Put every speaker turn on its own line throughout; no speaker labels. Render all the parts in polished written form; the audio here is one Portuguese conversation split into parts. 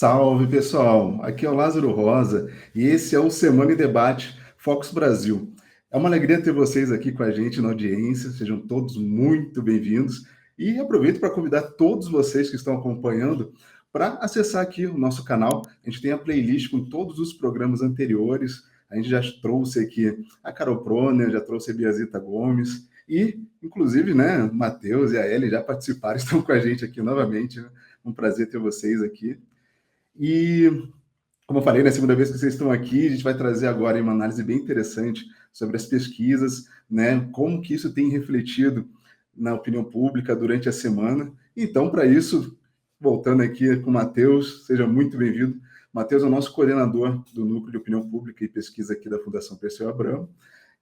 Salve, pessoal! Aqui é o Lázaro Rosa e esse é o Semana em Debate Focus Brasil. É uma alegria ter vocês aqui com a gente na audiência, sejam todos muito bem-vindos e aproveito para convidar todos vocês que estão acompanhando para acessar aqui o nosso canal. A gente tem a playlist com todos os programas anteriores, a gente já trouxe aqui a Carol Proner, já trouxe a Biazita Gomes e, inclusive, né, o Matheus e a Ellen já participaram, estão com a gente aqui novamente, né? Um prazer ter vocês aqui. E, como eu falei, na segunda vez que vocês estão aqui, a gente vai trazer agora uma análise bem interessante sobre as pesquisas, né? Como que isso tem refletido na opinião pública durante a semana. Então, para isso, voltando aqui com o Matheus, seja muito bem-vindo. Matheus é o nosso coordenador do Núcleo de Opinião Pública e Pesquisa aqui da Fundação Perseu Abramo.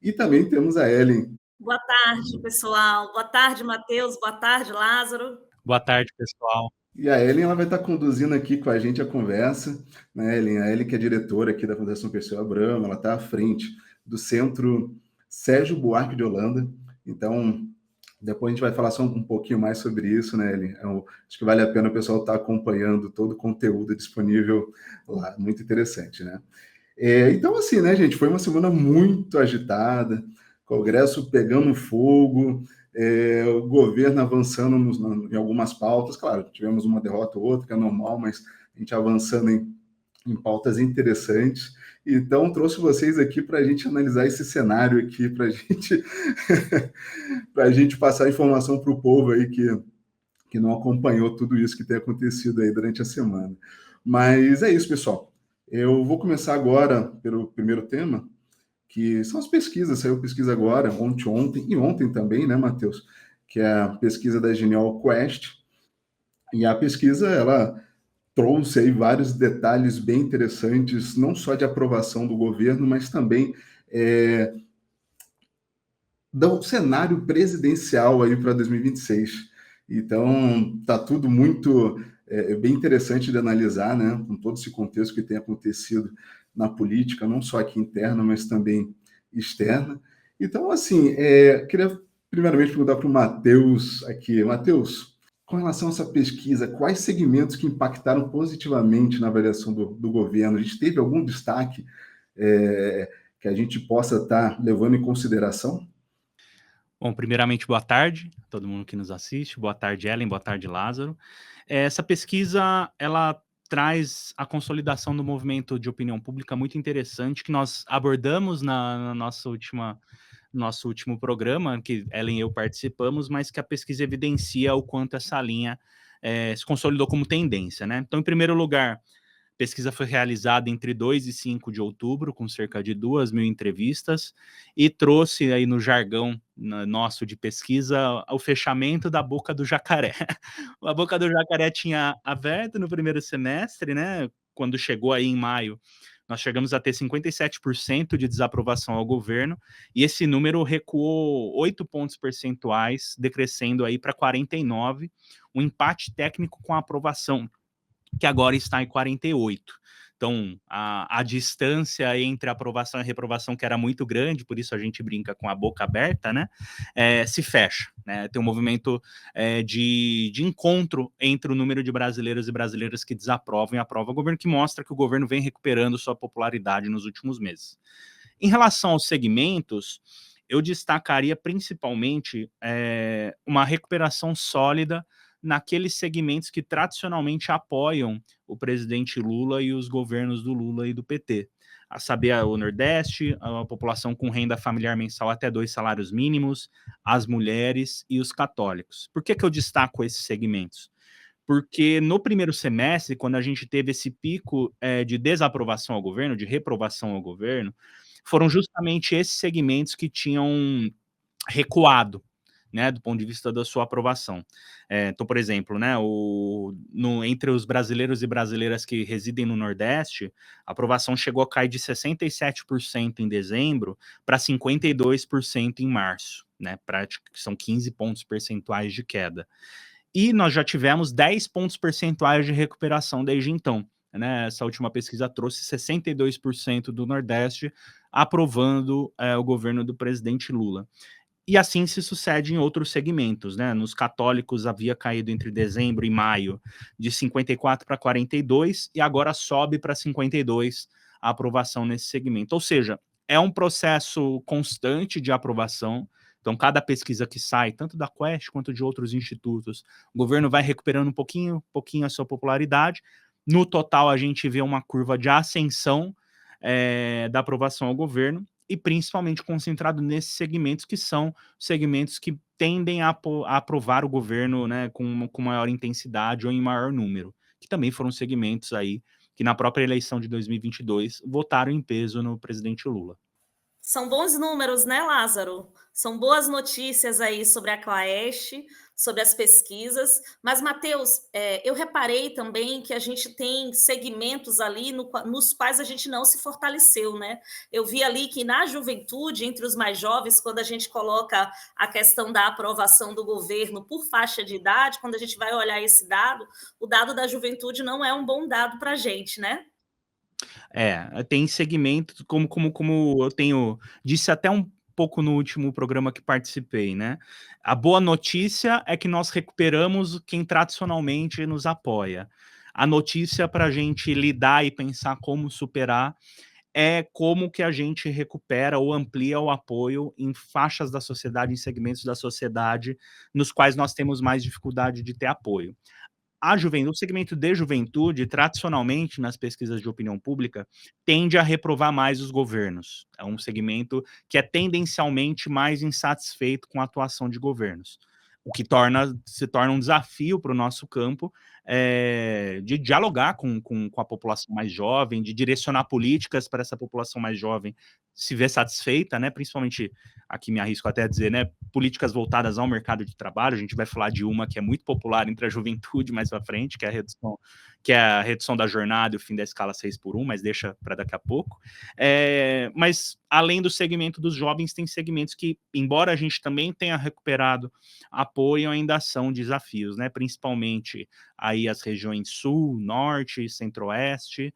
E também temos a Ellen.
Boa tarde, pessoal. Boa tarde, Matheus. Boa tarde, Lázaro.
Boa tarde, pessoal.
E a Ellen ela vai estar conduzindo aqui com a gente a conversa, né, Ellen? A Ellen que é diretora aqui da Fundação Perseu Abramo, ela está à frente do Centro Sérgio Buarque de Holanda. Então, depois a gente vai falar só um pouquinho mais sobre isso, né, Ellen? Acho que vale a pena o pessoal estar acompanhando todo o conteúdo disponível lá, muito interessante, né? Então, assim, né, gente, foi uma semana muito agitada, Congresso pegando fogo, o governo avançando em algumas pautas. Claro, tivemos uma derrota ou outra, que é normal, mas a gente avançando em pautas interessantes. Então, trouxe vocês aqui para a gente analisar esse cenário aqui, para gente, a gente passar informação para o povo aí que não acompanhou tudo isso que tem acontecido aí durante a semana. Mas é isso, pessoal. Eu vou começar agora pelo primeiro tema, que são as pesquisas. Saiu pesquisa agora, ontem e ontem também, né, Matheus? Que é a pesquisa da Genial Quest. E a pesquisa, ela trouxe aí vários detalhes bem interessantes, não só de aprovação do governo, mas também do cenário presidencial aí para 2026. Então, tá tudo muito bem interessante de analisar, né, com todo esse contexto que tem acontecido na política, não só aqui interna, mas também externa. Então, assim, queria primeiramente perguntar para o Matheus aqui. Matheus, com relação a essa pesquisa, quais segmentos que impactaram positivamente na avaliação do governo? A gente teve algum destaque que a gente possa estar levando em consideração?
Bom, primeiramente, boa tarde a todo mundo que nos assiste. Boa tarde, Ellen. Boa tarde, Lázaro. Essa pesquisa, ela traz a consolidação do movimento de opinião pública muito interessante que nós abordamos na nosso último programa, que Ellen e eu participamos, mas que a pesquisa evidencia o quanto essa linha se consolidou como tendência, né? Então, em primeiro lugar, a pesquisa foi realizada entre 2 e 5 de outubro, com cerca de 2.000 entrevistas, e trouxe aí no jargão nosso de pesquisa o fechamento da boca do jacaré. A boca do jacaré tinha aberto no primeiro semestre, né? Quando chegou aí em maio, nós chegamos a ter 57% de desaprovação ao governo, e esse número recuou 8 pontos percentuais, decrescendo aí para 49, um empate técnico com a aprovação, que agora está em 48. Então, a distância entre aprovação e reprovação, que era muito grande, por isso a gente brinca com a boca aberta, né, se fecha. Né? Tem um movimento de encontro entre o número de brasileiros e brasileiras que desaprovam e aprovam o governo, que mostra que o governo vem recuperando sua popularidade nos últimos meses. Em relação aos segmentos, eu destacaria principalmente uma recuperação sólida naqueles segmentos que tradicionalmente apoiam o presidente Lula e os governos do Lula e do PT. A saber, o Nordeste, a população com renda familiar mensal até 2 salários mínimos, as mulheres e os católicos. Por que eu destaco esses segmentos? Porque no primeiro semestre, quando a gente teve esse pico de desaprovação ao governo, de reprovação ao governo, foram justamente esses segmentos que tinham recuado, né, do ponto de vista da sua aprovação. Então, por exemplo, né, entre os brasileiros e brasileiras que residem no Nordeste, a aprovação chegou a cair de 67% em dezembro para 52% em março, né, são 15 pontos percentuais de queda. E nós já tivemos 10 pontos percentuais de recuperação desde então. Né? Essa última pesquisa trouxe 62% do Nordeste aprovando o governo do presidente Lula. E assim se sucede em outros segmentos, né? Nos católicos havia caído entre dezembro e maio de 54 para 42 e agora sobe para 52 a aprovação nesse segmento. Ou seja, é um processo constante de aprovação. Então, cada pesquisa que sai, tanto da Quest quanto de outros institutos, o governo vai recuperando um pouquinho a sua popularidade. No total, a gente vê uma curva de ascensão da aprovação ao governo, e principalmente concentrado nesses segmentos que são segmentos que tendem a aprovar o governo, né, com maior intensidade ou em maior número, que também foram segmentos aí que na própria eleição de 2022 votaram em peso no presidente Lula.
São bons números, né, Lázaro? São boas notícias aí sobre a Claest, sobre as pesquisas. Mas, Matheus, eu reparei também que a gente tem segmentos ali nos quais a gente não se fortaleceu, né? Eu vi ali que na juventude, entre os mais jovens, quando a gente coloca a questão da aprovação do governo por faixa de idade, quando a gente vai olhar esse dado, o dado da juventude não é um bom dado para a gente, né?
Tem segmentos, como eu disse até um pouco no último programa que participei, né? A boa notícia é que nós recuperamos quem tradicionalmente nos apoia. A notícia para a gente lidar e pensar como superar é como que a gente recupera ou amplia o apoio em faixas da sociedade, em segmentos da sociedade, nos quais nós temos mais dificuldade de ter apoio. O segmento de juventude, tradicionalmente, nas pesquisas de opinião pública, tende a reprovar mais os governos. É um segmento que é tendencialmente mais insatisfeito com a atuação de governos, o que se torna um desafio para o nosso campo, de dialogar com a população mais jovem, de direcionar políticas para essa população mais jovem se ver satisfeita, né? Principalmente, aqui me arrisco até a dizer, né? Políticas voltadas ao mercado de trabalho. A gente vai falar de uma que é muito popular entre a juventude mais para frente, que é a redução da jornada e o fim da escala 6x1, mas deixa para daqui a pouco. Mas, além do segmento dos jovens, tem segmentos que, embora a gente também tenha recuperado apoio, ainda são desafios, né? Principalmente aí as regiões sul, norte, centro-oeste,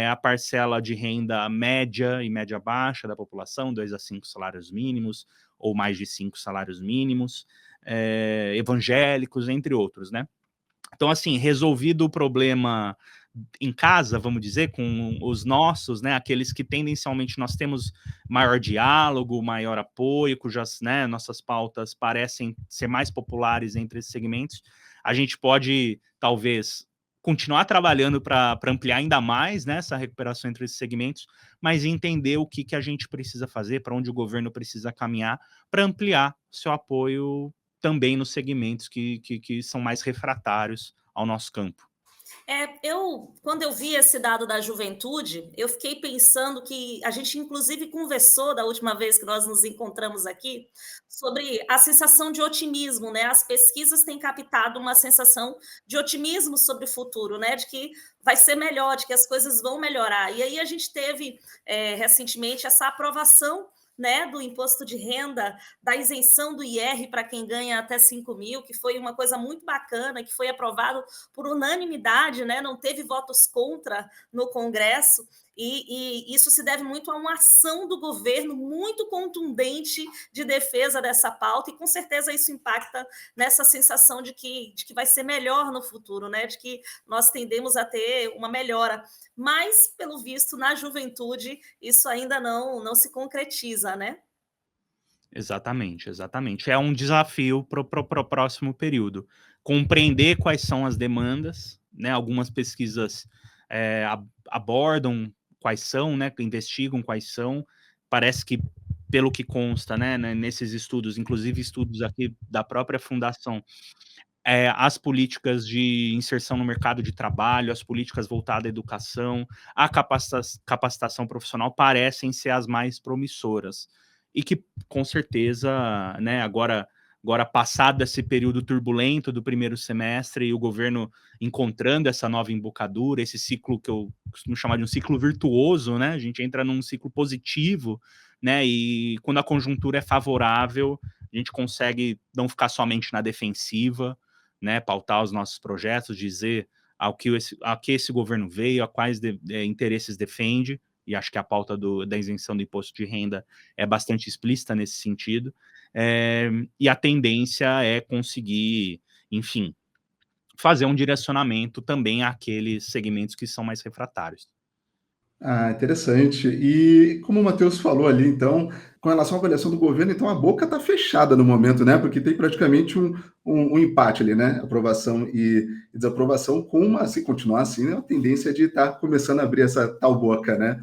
a parcela de renda média e média baixa da população, 2 a 5 salários mínimos, ou mais de 5 salários mínimos, evangélicos, entre outros, né? Então, assim, resolvido o problema em casa, vamos dizer, com os nossos, né, aqueles que tendencialmente nós temos maior diálogo, maior apoio, cujas, né, nossas pautas parecem ser mais populares entre esses segmentos, a gente pode, talvez, continuar trabalhando para ampliar ainda mais, né, essa recuperação entre esses segmentos, mas entender o que a gente precisa fazer, para onde o governo precisa caminhar, para ampliar seu apoio também nos segmentos que são mais refratários ao nosso campo.
Quando eu vi esse dado da juventude, eu fiquei pensando que a gente, inclusive, conversou da última vez que nós nos encontramos aqui sobre a sensação de otimismo, né? As pesquisas têm captado uma sensação de otimismo sobre o futuro, né? De que vai ser melhor, de que as coisas vão melhorar. E aí a gente teve recentemente essa aprovação, né, do imposto de renda, da isenção do IR para quem ganha até 5 mil, que foi uma coisa muito bacana, que foi aprovado por unanimidade, né, não teve votos contra no Congresso, e isso se deve muito a uma ação do governo muito contundente de defesa dessa pauta, e com certeza isso impacta nessa sensação de que vai ser melhor no futuro, né, de que nós tendemos a ter uma melhora. Mas, pelo visto, na juventude, isso ainda não se concretiza, né?
Exatamente, exatamente. É um desafio para o próximo período. Compreender quais são as demandas, né? Algumas pesquisas abordam quais são, né? Investigam quais são. Parece que, pelo que consta, né, nesses estudos, inclusive estudos aqui da própria fundação, as políticas de inserção no mercado de trabalho, as políticas voltadas à educação, a capacitação profissional parecem ser as mais promissoras. E que, com certeza, né, agora passado esse período turbulento do primeiro semestre e o governo encontrando essa nova embocadura, esse ciclo que eu costumo chamar de um ciclo virtuoso, né? A gente entra num ciclo positivo, né? E quando a conjuntura é favorável, a gente consegue não ficar somente na defensiva, né, pautar os nossos projetos, dizer a que esse governo veio, a quais interesses defende, e acho que a pauta da isenção do imposto de renda é bastante explícita nesse sentido, e a tendência é conseguir, enfim, fazer um direcionamento também àqueles segmentos que são mais refratários.
Ah, interessante. E como o Matheus falou ali, então, com relação à avaliação do governo, então a boca está fechada no momento, né? Porque tem praticamente um empate ali, né? Aprovação e desaprovação, se continuar assim, a tendência é de estar começando a abrir essa tal boca, né?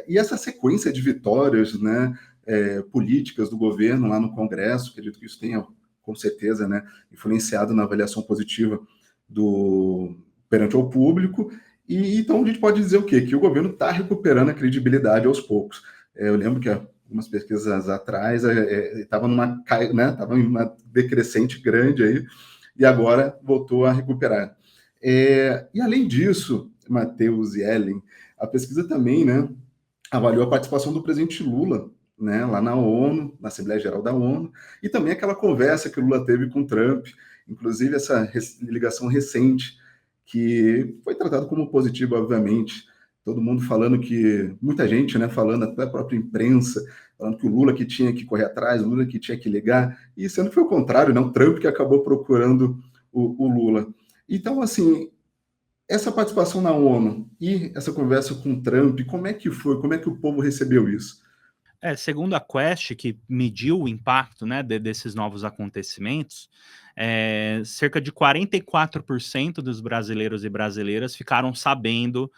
E essa sequência de vitórias, né? Políticas do governo lá no Congresso, acredito que isso tenha, com certeza, né? Influenciado na avaliação positiva perante ao público. E então a gente pode dizer o quê? Que o governo está recuperando a credibilidade aos poucos. Eu lembro que algumas pesquisas atrás estava em uma decrescente grande aí, e agora voltou a recuperar. E além disso, Matheus e Ellen, a pesquisa também, né, avaliou a participação do presidente Lula, né, lá na ONU, na Assembleia Geral da ONU, e também aquela conversa que o Lula teve com o Trump, inclusive essa ligação recente, que foi tratado como positivo, obviamente. Todo mundo falando muita gente, né, falando, até a própria imprensa, falando que o Lula que tinha que correr atrás, o Lula que tinha que ligar, e sendo que foi o contrário, né, o Trump que acabou procurando o Lula. Então, assim, essa participação na ONU e essa conversa com o Trump, como é que foi? Como é que o povo recebeu isso?
Segundo a Quest, que mediu o impacto, né, desses novos acontecimentos, cerca de 44% dos brasileiros e brasileiras ficaram sabendo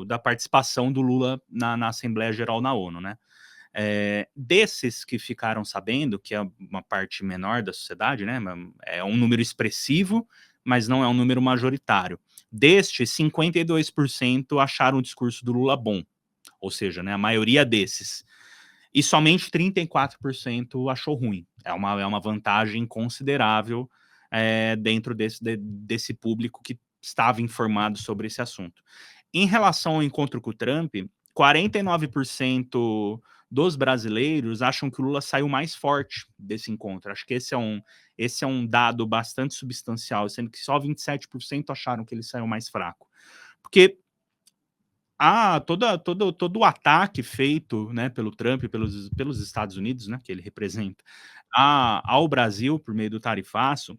da participação do Lula na Assembleia Geral na ONU, né? Desses que ficaram sabendo, que é uma parte menor da sociedade, né, é um número expressivo, mas não é um número majoritário. Destes, 52% acharam o discurso do Lula bom. Ou seja, né, a maioria desses. E somente 34% achou ruim. É uma vantagem considerável dentro desse público que estava informado sobre esse assunto. Em relação ao encontro com o Trump, 49% dos brasileiros acham que o Lula saiu mais forte desse encontro. Acho que esse é um dado bastante substancial, sendo que só 27% acharam que ele saiu mais fraco. Porque todo o ataque feito, né, pelo Trump, pelos Estados Unidos, né, que ele representa, ao Brasil por meio do tarifaço,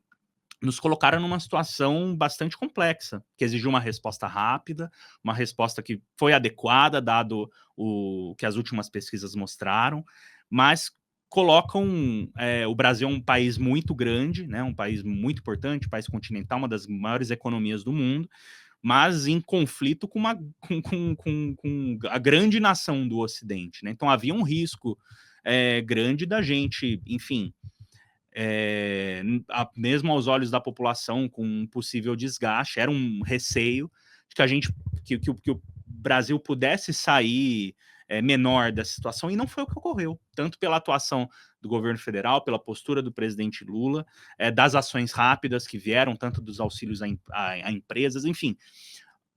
nos colocaram numa situação bastante complexa, que exigiu uma resposta rápida, uma resposta que foi adequada, dado o que as últimas pesquisas mostraram, mas colocam o Brasil é um país muito grande, né, um país muito importante, um país continental, uma das maiores economias do mundo, mas em conflito com a grande nação do Ocidente, né? Então havia um risco grande da gente, enfim, mesmo aos olhos da população, com um possível desgaste, era um receio de que o Brasil pudesse sair menor dessa situação, e não foi o que ocorreu, tanto pela atuação do governo federal, pela postura do presidente Lula, das ações rápidas que vieram, tanto dos auxílios a empresas, enfim,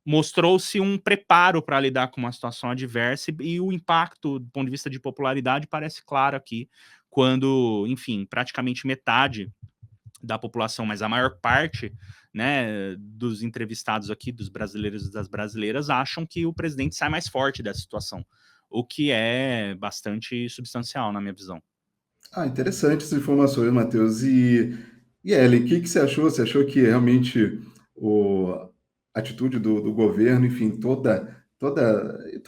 mostrou-se um preparo para lidar com uma situação adversa, e o impacto do ponto de vista de popularidade parece claro aqui, quando, enfim, praticamente metade da população, mas a maior parte, né, dos entrevistados aqui, dos brasileiros e das brasileiras, acham que o presidente sai mais forte dessa situação, o que é bastante substancial, na minha visão.
Interessante essas informações, Matheus. E Ellen, o que você achou? Você achou que realmente a atitude do governo, enfim, toda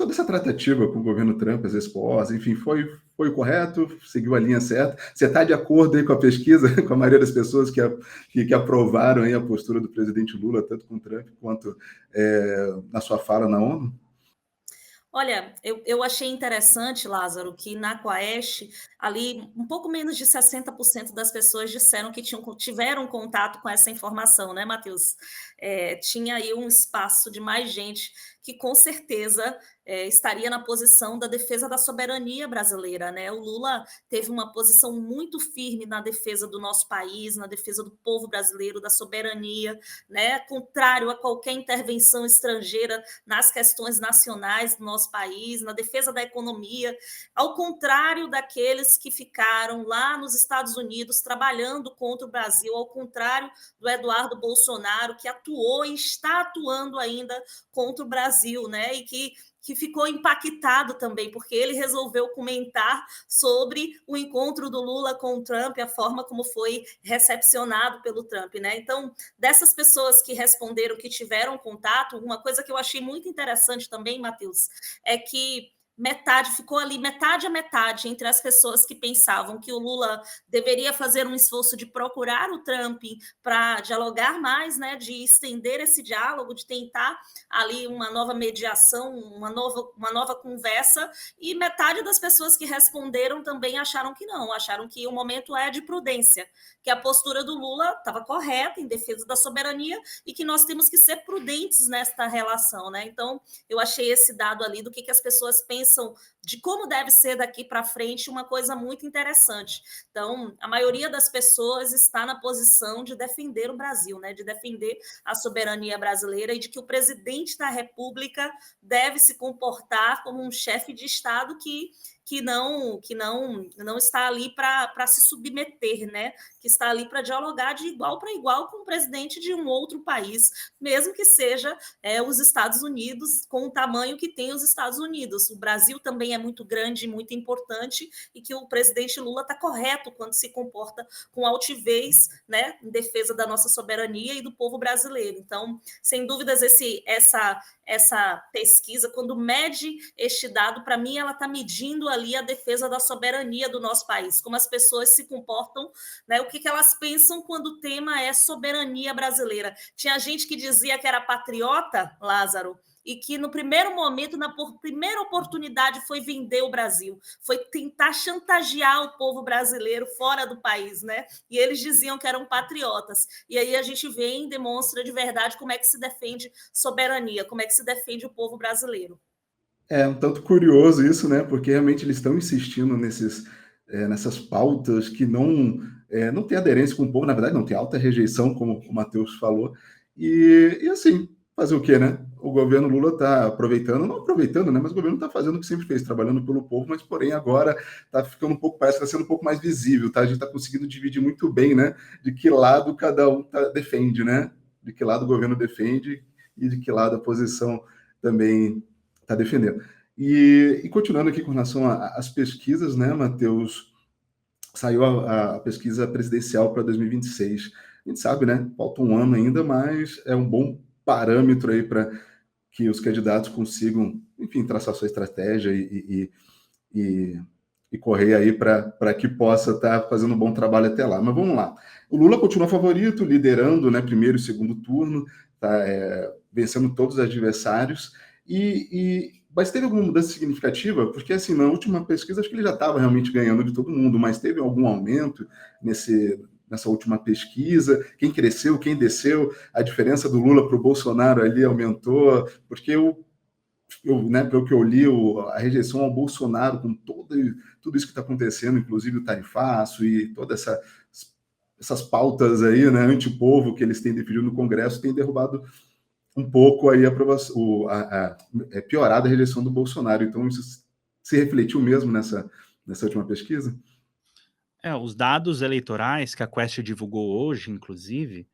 essa tratativa com o governo Trump, as respostas, enfim, foi correto? Seguiu a linha certa? Você está de acordo aí com a pesquisa, com a maioria das pessoas que aprovaram aí a postura do presidente Lula, tanto com o Trump quanto na sua fala na ONU?
Olha, eu achei interessante, Lázaro, que na Quaest, ali, um pouco menos de 60% das pessoas disseram que tiveram contato com essa informação, né, Matheus? Tinha aí um espaço de mais gente que, com certeza, estaria na posição da defesa da soberania brasileira, né? O Lula teve uma posição muito firme na defesa do nosso país, na defesa do povo brasileiro, da soberania, né? Contrário a qualquer intervenção estrangeira nas questões nacionais do nosso país, na defesa da economia, ao contrário daqueles que ficaram lá nos Estados Unidos trabalhando contra o Brasil, ao contrário do Eduardo Bolsonaro, que atuou e está atuando ainda contra o Brasil. Brasil, né? E que ficou impactado também, porque ele resolveu comentar sobre o encontro do Lula com o Trump, a forma como foi recepcionado pelo Trump, né? Então, dessas pessoas que responderam que tiveram contato, uma coisa que eu achei muito interessante também, Matheus, é que ficou ali metade a metade entre as pessoas que pensavam que o Lula deveria fazer um esforço de procurar o Trump para dialogar mais, né, de estender esse diálogo, de tentar ali uma nova mediação, uma nova conversa, e metade das pessoas que responderam também acharam que não, acharam que o momento é de prudência, que a postura do Lula estava correta em defesa da soberania e que nós temos que ser prudentes nesta relação, né? Então, eu achei esse dado ali do que as pessoas pensam de como deve ser daqui para frente uma coisa muito interessante. Então, a maioria das pessoas está na posição de defender o Brasil, né? De defender a soberania brasileira e de que o presidente da República deve se comportar como um chefe de Estado que não está ali para se submeter, né? Que está ali para dialogar de igual para igual com o presidente de um outro país, mesmo que seja os Estados Unidos, com o tamanho que tem os Estados Unidos. O Brasil também é muito grande e muito importante, e que o presidente Lula está correto quando se comporta com altivez, né? Em defesa da nossa soberania e do povo brasileiro. Então, sem dúvidas, essa pesquisa, quando mede este dado, para mim, ela está medindo ali a defesa da soberania do nosso país, como as pessoas se comportam, né? O que elas pensam quando o tema é soberania brasileira. Tinha gente que dizia que era patriota, Lázaro, e que no primeiro momento, na primeira oportunidade, foi vender o Brasil, foi tentar chantagear o povo brasileiro fora do país, né? E eles diziam que eram patriotas. E aí a gente vem e demonstra de verdade como é que se defende soberania, como é que se defende o povo brasileiro.
É um tanto curioso isso, né? Porque realmente eles estão insistindo nessas pautas que não tem aderência com o povo, na verdade, não tem alta rejeição, como o Matheus falou. E assim, fazer o quê, né? O governo Lula está aproveitando, não aproveitando, né? Mas o governo está fazendo o que sempre fez, trabalhando pelo povo, mas porém agora está ficando parece que está sendo um pouco mais visível, tá? A gente está conseguindo dividir muito bem, né? De que lado cada um defende, né? De que lado o governo defende e de que lado a oposição também está defendendo. E continuando aqui com relação às pesquisas, né, Matheus, saiu a pesquisa presidencial para 2026. A gente sabe, né, falta um ano ainda, mas é um bom parâmetro aí para que os candidatos consigam, enfim, traçar sua estratégia e correr aí para que possa estar fazendo um bom trabalho até lá. Mas vamos lá. O Lula continua favorito, liderando, né, primeiro e segundo turno, tá, vencendo todos os adversários. Mas teve alguma mudança significativa? Porque, assim, na última pesquisa, acho que ele já estava realmente ganhando de todo mundo, mas teve algum aumento nessa última pesquisa? Quem cresceu, quem desceu? A diferença do Lula para o Bolsonaro ali aumentou? Porque né, pelo que eu li, a rejeição ao Bolsonaro, com tudo isso que está acontecendo, inclusive o tarifaço e todas essas pautas aí, né, anti-povo que eles têm defendido no Congresso, tem derrubado um pouco aí piorada a rejeição do Bolsonaro. Então, isso se refletiu mesmo nessa última pesquisa?
Os dados eleitorais que a Quest divulgou hoje, inclusive,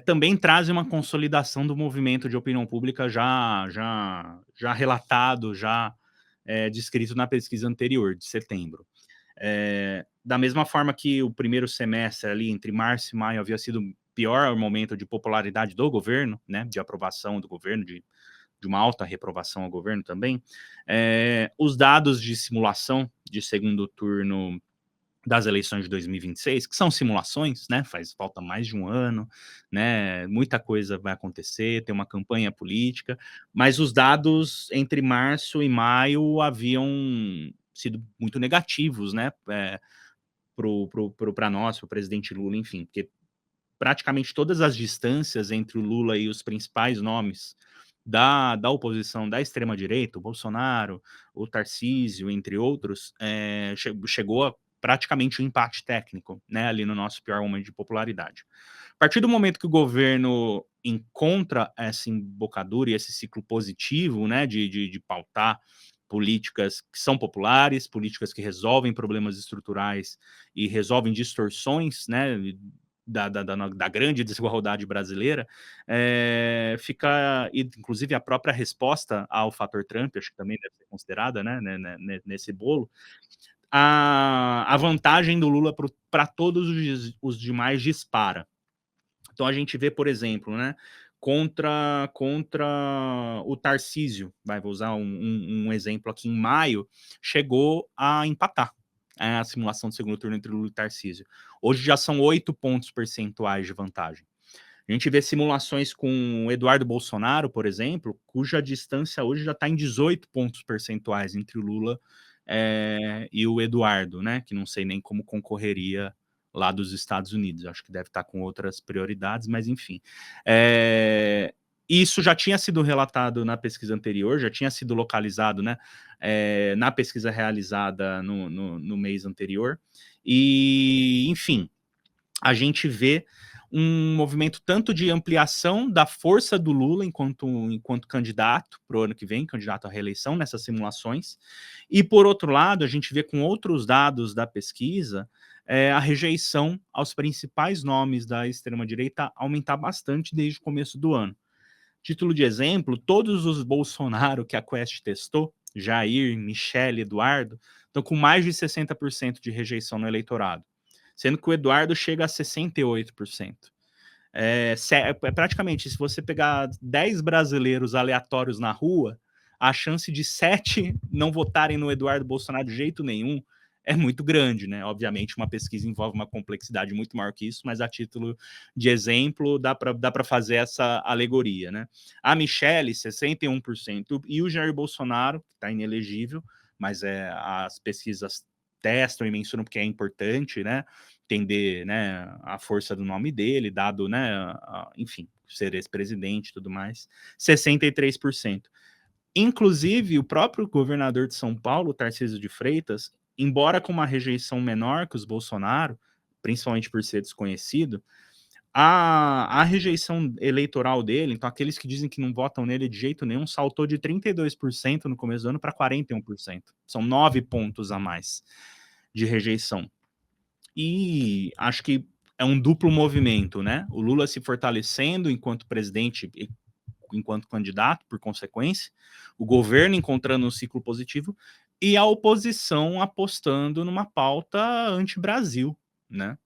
também trazem uma consolidação do movimento de opinião pública já relatado, descrito na pesquisa anterior, de setembro. Da mesma forma que o primeiro semestre, ali entre março e maio, havia sido o pior momento de popularidade do governo, né, de aprovação do governo, de uma alta reprovação ao governo também, os dados de simulação de segundo turno das eleições de 2026, que são simulações, né, falta mais de um ano, né, muita coisa vai acontecer, tem uma campanha política, mas os dados entre março e maio haviam sido muito negativos, né, para nós, para o presidente Lula, enfim, porque praticamente todas as distâncias entre o Lula e os principais nomes da oposição da extrema-direita, o Bolsonaro, o Tarcísio, entre outros, chegou a praticamente um empate técnico, né, ali no nosso pior momento de popularidade. A partir do momento que o governo encontra essa embocadura e esse ciclo positivo, né, de pautar políticas que são populares, políticas que resolvem problemas estruturais e resolvem distorções, né, da grande desigualdade brasileira, fica, inclusive a própria resposta ao fator Trump, acho que também deve ser considerada, né, nesse bolo, a vantagem do Lula para todos os demais dispara. Então a gente vê, por exemplo, né, contra o Tarcísio, vou usar um exemplo aqui, em maio, chegou a empatar a simulação do segundo turno entre Lula e Tarcísio. Hoje já são 8 pontos percentuais de vantagem. A gente vê simulações com o Eduardo Bolsonaro, por exemplo, cuja distância hoje já está em 18 pontos percentuais entre o Lula e o Eduardo, né? Que não sei nem como concorreria lá dos Estados Unidos. Acho que deve estar com outras prioridades, mas enfim. Isso já tinha sido relatado na pesquisa anterior, já tinha sido localizado, né, na pesquisa realizada no mês anterior. E, enfim, a gente vê um movimento tanto de ampliação da força do Lula enquanto candidato para o ano que vem, candidato à reeleição nessas simulações, e por outro lado, a gente vê com outros dados da pesquisa a rejeição aos principais nomes da extrema-direita aumentar bastante desde o começo do ano. Título de exemplo, todos os Bolsonaro que a Quest testou, Jair, Michele, Eduardo, estão com mais de 60% de rejeição no eleitorado, sendo que o Eduardo chega a 68%. Praticamente, se você pegar 10 brasileiros aleatórios na rua, a chance de 7 não votarem no Eduardo Bolsonaro de jeito nenhum é muito grande, né? Obviamente, uma pesquisa envolve uma complexidade muito maior que isso, mas a título de exemplo, dá para fazer essa alegoria, né? A Michele, 61%, e o Jair Bolsonaro, que está inelegível, mas as pesquisas testam e mencionam porque é importante, né? Entender, né, a força do nome dele, dado, né, enfim, ser ex-presidente e tudo mais, 63%. Inclusive, o próprio governador de São Paulo, Tarcísio de Freitas, embora com uma rejeição menor que os Bolsonaro, principalmente por ser desconhecido, a rejeição eleitoral dele, então aqueles que dizem que não votam nele de jeito nenhum, saltou de 32% no começo do ano para 41%. São 9 pontos a mais de rejeição. E acho que é um duplo movimento, né? O Lula se fortalecendo enquanto presidente, enquanto candidato, por consequência, o governo encontrando um ciclo positivo e a oposição apostando numa pauta anti-Brasil, né?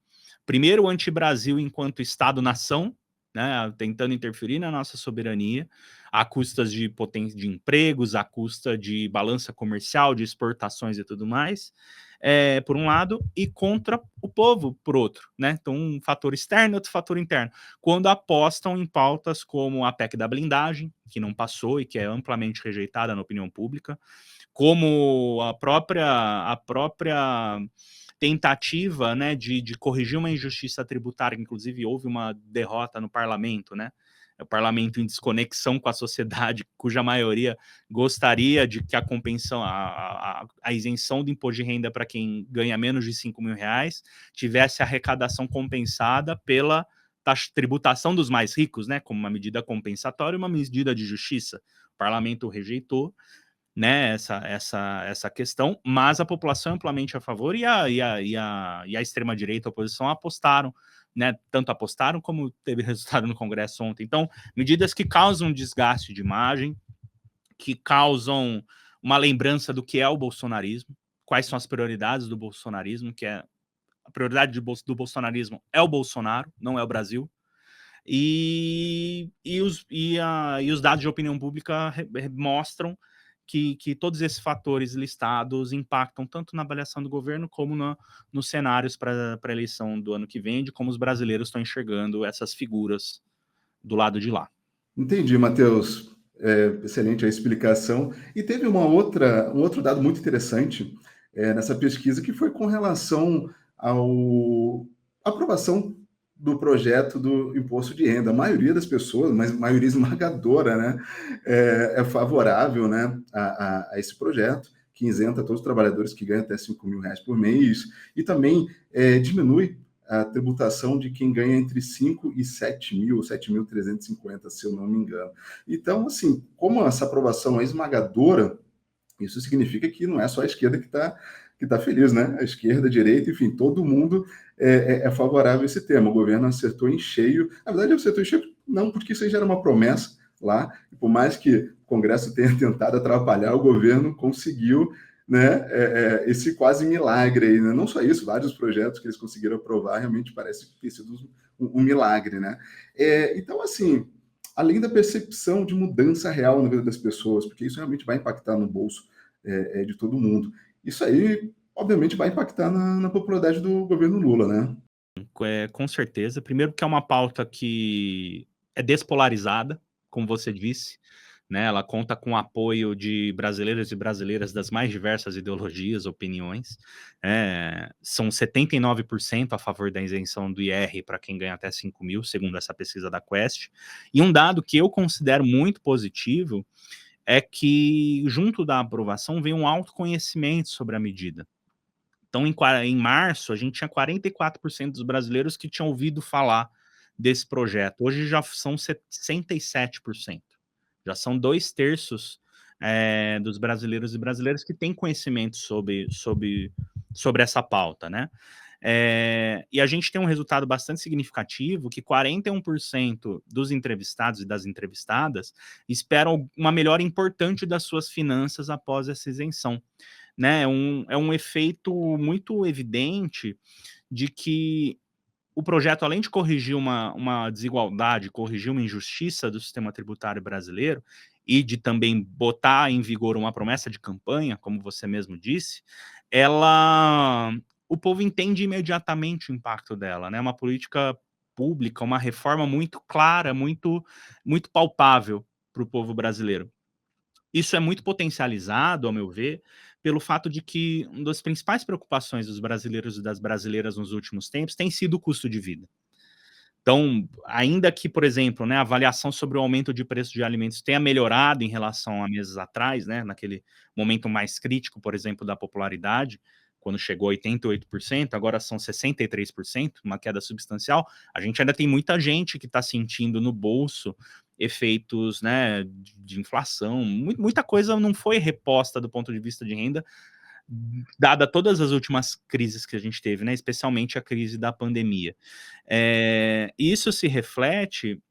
Primeiro, o anti-Brasil enquanto Estado-nação, né, tentando interferir na nossa soberania, a custas de potência de empregos, a custa de balança comercial, de exportações e tudo mais, por um lado, e contra o povo, por outro, né? Então, um fator externo, outro fator interno. Quando apostam em pautas como a PEC da blindagem, que não passou e que é amplamente rejeitada na opinião pública, como a própria tentativa, né, de corrigir uma injustiça tributária, que inclusive houve uma derrota no parlamento, né? O parlamento em desconexão com a sociedade, cuja maioria gostaria de que a compensação, a isenção do imposto de renda para quem ganha menos de 5 mil reais tivesse arrecadação compensada pela tributação dos mais ricos, né? Como uma medida compensatória e uma medida de justiça. O parlamento rejeitou, né, essa questão, mas a população é amplamente a favor e a extrema-direita, a oposição, apostaram, né, tanto apostaram como teve resultado no Congresso ontem. Então, medidas que causam desgaste de imagem, que causam uma lembrança do que é o bolsonarismo, quais são as prioridades do bolsonarismo, que é a prioridade do bolsonarismo é o Bolsonaro, não é o Brasil. E os dados de opinião pública mostram que todos esses fatores listados impactam tanto na avaliação do governo como nos cenários para a eleição do ano que vem, de como os brasileiros estão enxergando essas figuras do lado de lá.
Entendi, Matheus. Excelente a explicação. E teve um outro dado muito interessante nessa pesquisa, que foi com relação à aprovação do projeto do imposto de renda. A maioria das pessoas, mas maioria esmagadora, né, é favorável, né, a esse projeto, que isenta todos os trabalhadores que ganham até 5 mil reais por mês, e também diminui a tributação de quem ganha entre 5 e 7 mil, 7.350, se eu não me engano. Então, assim, como essa aprovação é esmagadora, isso significa que não é só a esquerda que está que está feliz, né? A esquerda, a direita, enfim, todo mundo é favorável a esse tema. O governo acertou em cheio. Na verdade, acertou em cheio não porque isso aí já era uma promessa lá, e por mais que o Congresso tenha tentado atrapalhar, o governo conseguiu, né, esse quase milagre aí, né? Não só isso, vários projetos que eles conseguiram aprovar realmente parece ter sido um milagre, né? Então, assim, além da percepção de mudança real na vida das pessoas, porque isso realmente vai impactar no bolso de todo mundo. Isso aí, obviamente, vai impactar na popularidade do governo Lula, né?
Com certeza. Primeiro que é uma pauta que é despolarizada, como você disse, né? Ela conta com o apoio de brasileiros e brasileiras das mais diversas ideologias, opiniões. São 79% a favor da isenção do IR para quem ganha até 5 mil, segundo essa pesquisa da Quest. E um dado que eu considero muito positivo é que, junto da aprovação, vem um autoconhecimento sobre a medida. Então, em março, a gente tinha 44% dos brasileiros que tinham ouvido falar desse projeto. Hoje já são 67%. Já são 2/3 dos brasileiros e brasileiras que têm conhecimento sobre essa pauta, né? E a gente tem um resultado bastante significativo, que 41% dos entrevistados e das entrevistadas esperam uma melhora importante das suas finanças após essa isenção. Né? É um efeito muito evidente de que o projeto, além de corrigir uma desigualdade, corrigir uma injustiça do sistema tributário brasileiro e de também botar em vigor uma promessa de campanha, como você mesmo disse, o povo entende imediatamente o impacto dela, né? Uma política pública, uma reforma muito clara, muito, muito palpável para o povo brasileiro. Isso é muito potencializado, ao meu ver, pelo fato de que uma das principais preocupações dos brasileiros e das brasileiras nos últimos tempos tem sido o custo de vida. Então, ainda que, por exemplo, né, a avaliação sobre o aumento de preço de alimentos tenha melhorado em relação a meses atrás, né, naquele momento mais crítico, por exemplo, da popularidade, quando chegou a 88%, agora são 63%, uma queda substancial, a gente ainda tem muita gente que está sentindo no bolso efeitos, né, de inflação, muita coisa não foi reposta do ponto de vista de renda, dada todas as últimas crises que a gente teve, né, especialmente a crise da pandemia. Isso se reflete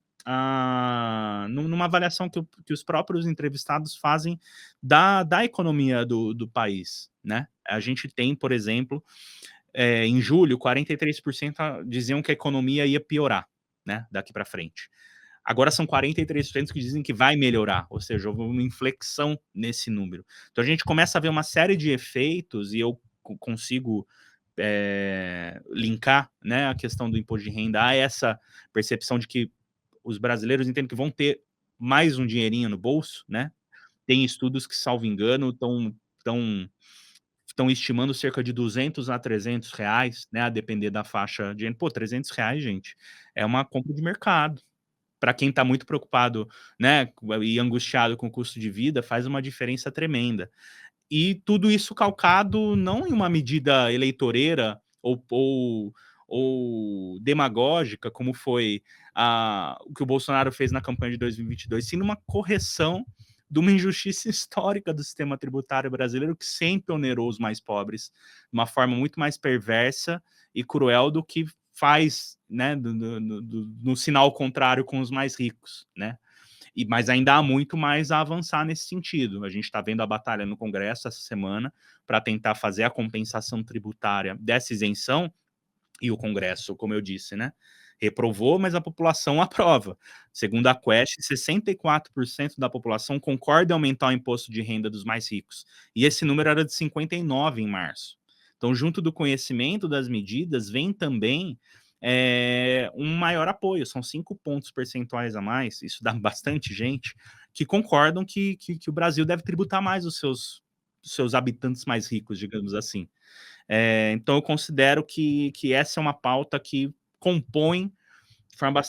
numa avaliação que os próprios entrevistados fazem da economia do país, né? A gente tem, por exemplo, em julho, 43% diziam que a economia ia piorar, né, daqui para frente. Agora são 43% que dizem que vai melhorar, ou seja, houve uma inflexão nesse número. Então a gente começa a ver uma série de efeitos, e eu consigo linkar, né, a questão do imposto de renda a essa percepção de que os brasileiros entendem que vão ter mais um dinheirinho no bolso, né? Tem estudos que, salvo engano, estão estimando cerca de 200 a 300 reais, né, a depender da faixa de... Pô, 300 reais, gente, é uma compra de mercado. Para quem está muito preocupado, né, e angustiado com o custo de vida, faz uma diferença tremenda. E tudo isso calcado não em uma medida eleitoreira ou demagógica, como foi o que o Bolsonaro fez na campanha de 2022, sim numa correção de uma injustiça histórica do sistema tributário brasileiro, que sempre onerou os mais pobres de uma forma muito mais perversa e cruel do que faz, né, no sinal contrário com os mais ricos, né? Mas ainda há muito mais a avançar nesse sentido. A gente está vendo a batalha no Congresso essa semana para tentar fazer a compensação tributária dessa isenção, e o Congresso, como eu disse, né, reprovou, mas a população aprova. Segundo a Quest, 64% da população concorda em aumentar o imposto de renda dos mais ricos, e esse número era de 59% em março. Então, junto do conhecimento das medidas, vem também um maior apoio, são 5 pontos percentuais a mais, isso dá bastante gente, que concordam que o Brasil deve tributar mais os seus habitantes mais ricos, digamos assim. Então, eu considero que essa é uma pauta que compõe de forma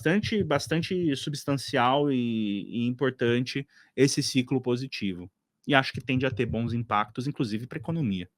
bastante substancial e importante esse ciclo positivo. E acho que tende a ter bons impactos, inclusive para a economia.